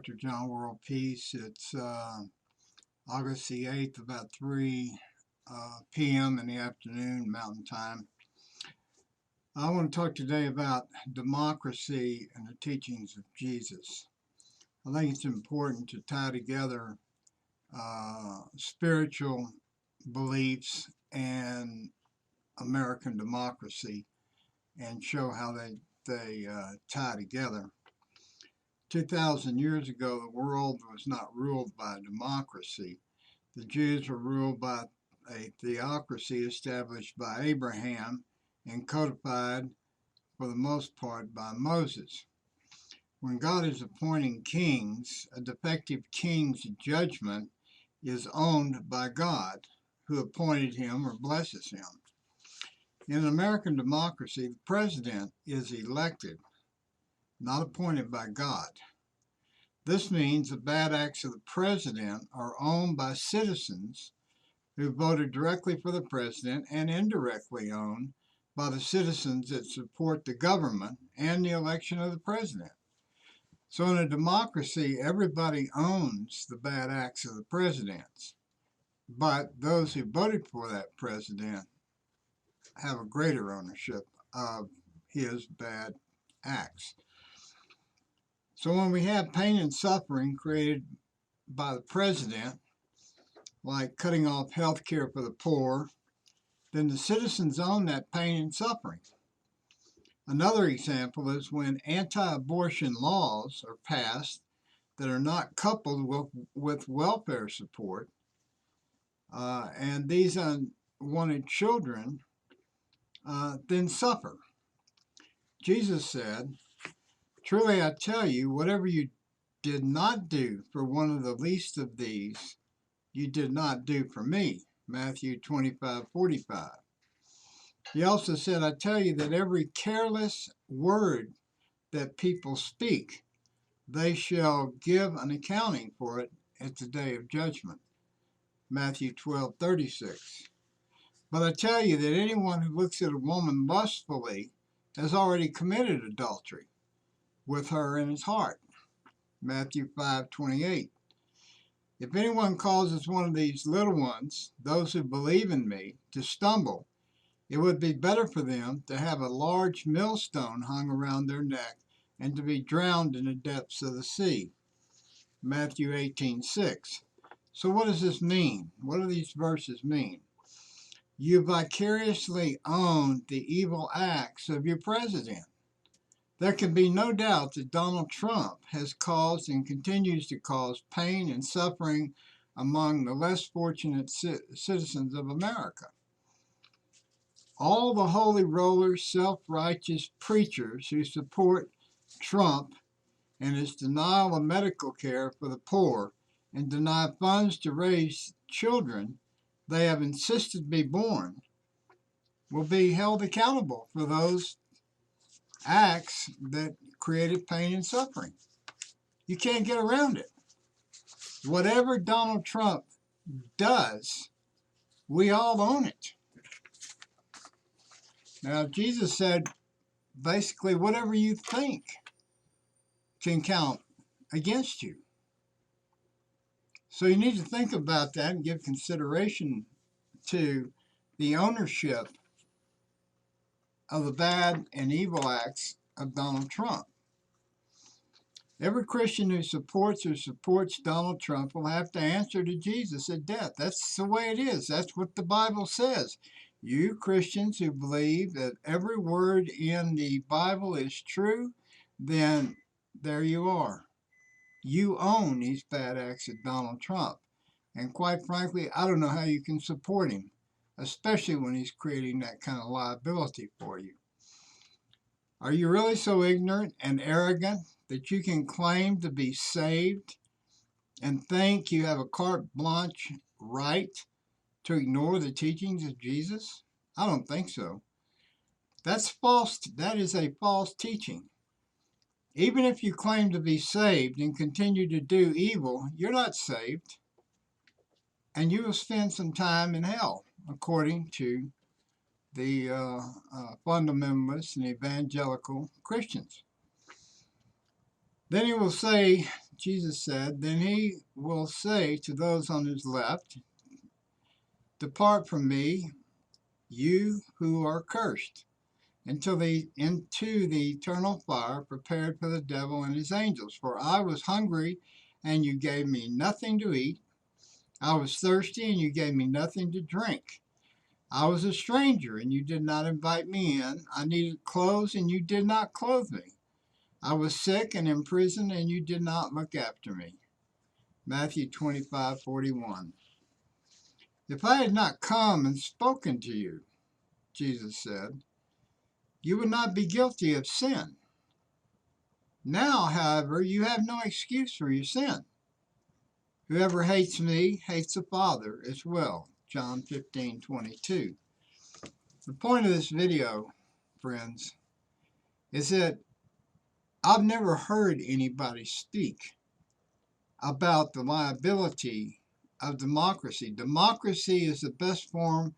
Dr. John WorldPeace. It's August the 8th, about 3 p.m. in the afternoon, Mountain Time. I want to talk today about democracy and the teachings of Jesus. I think it's important to tie together spiritual beliefs and American democracy and show how they tie together. 2,000 years ago, the world was not ruled by democracy. The Jews were ruled by a theocracy established by Abraham and codified, for the most part, by Moses. When God is appointing kings, a defective king's judgment is owned by God, who appointed him or blesses him. In an American democracy, the president is elected, not appointed by God. This means the bad acts of the president are owned by citizens who voted directly for the president and indirectly owned by the citizens that support the government and the election of the president. So in a democracy, everybody owns the bad acts of the presidents, but those who voted for that president have a greater ownership of his bad acts. So when we have pain and suffering created by the president, like cutting off health care for the poor, then the citizens own that pain and suffering. Another example is when anti-abortion laws are passed that are not coupled with welfare support, and these unwanted children then suffer. Jesus said, "Truly I tell you, whatever you did not do for one of the least of these, you did not do for me." Matthew 25:45. He also said, "I tell you that every careless word that people speak, they shall give an accounting for it at the day of judgment." Matthew 12:36. "But I tell you that anyone who looks at a woman lustfully has already committed adultery with her in his heart." Matthew 5:28. "If anyone causes one of these little ones, those who believe in me, to stumble, it would be better for them to have a large millstone hung around their neck and to be drowned in the depths of the sea." Matthew 18:6. So what does this mean? What do these verses mean? You vicariously own the evil acts of your president. There can be no doubt that Donald Trump has caused and continues to cause pain and suffering among the less fortunate citizens of America. All the holy rollers, self-righteous preachers who support Trump and his denial of medical care for the poor and deny funds to raise children they have insisted be born will be held accountable for those acts that created pain and suffering. You can't get around it. Whatever Donald Trump does, we all own it. Now, Jesus said, basically, whatever you think can count against you. So you need to think about that and give consideration to the ownership of the bad and evil acts of Donald Trump. Every Christian who supports Donald Trump will have to answer to Jesus at death. That's the way it is. That's what the Bible says. You Christians who believe that every word in the Bible is true, then there you are. You own these bad acts of Donald Trump. And quite frankly, I don't know how you can support him, especially when he's creating that kind of liability for you. Are you really so ignorant and arrogant that you can claim to be saved and think you have a carte blanche right to ignore the teachings of Jesus? I don't think so. That's false. That is a false teaching. Even if you claim to be saved and continue to do evil, you're not saved, and you will spend some time in hell, according to the fundamentalists and evangelical Christians. Then he will say Jesus said, then he will say to those on his left, depart from me, you who are cursed, into the eternal fire prepared for the devil and his angels. For I was hungry, and you gave me nothing to eat. I was thirsty, and you gave me nothing to drink. I was a stranger, and you did not invite me in. I needed clothes, and you did not clothe me. I was sick and in prison, and you did not look after me. Matthew 25:41. If I had not come and spoken to you, Jesus said, you would not be guilty of sin. Now, however, you have no excuse for your sin. Whoever hates me hates the Father as well. John 15:22. The point of this video, friends, is that I've never heard anybody speak about the liability of democracy. Democracy is the best form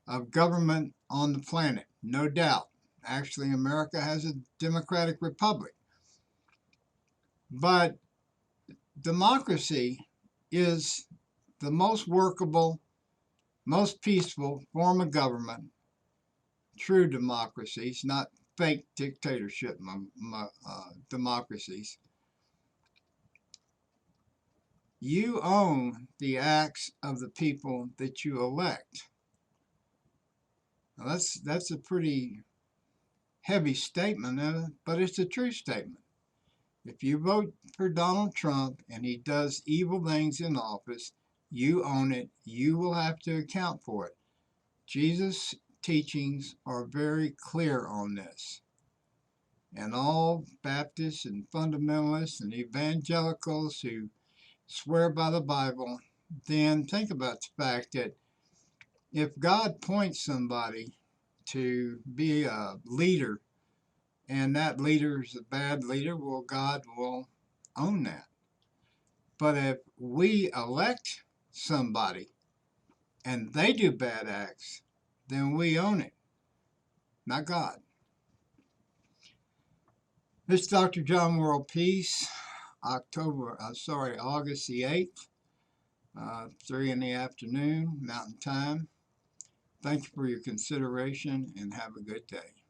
of government on the planet, no doubt. Actually, America has a democratic republic. But democracy is the most workable, most peaceful form of government. True democracies, not fake dictatorship democracies. You own the acts of the people that you elect. Now that's a pretty heavy statement, but it's a true statement. If you vote for Donald Trump and he does evil things in office, you own it. You will have to account for it. Jesus' teachings are very clear on this. And all Baptists and fundamentalists and evangelicals who swear by the Bible, then think about the fact that if God points somebody to be a leader and that leader is a bad leader, well, God will own that. But if we elect somebody and they do bad acts, then we own it, not God. This is Dr. John WorldPeace, August the 8th, 3 in the afternoon, Mountain Time. Thank you for your consideration and have a good day.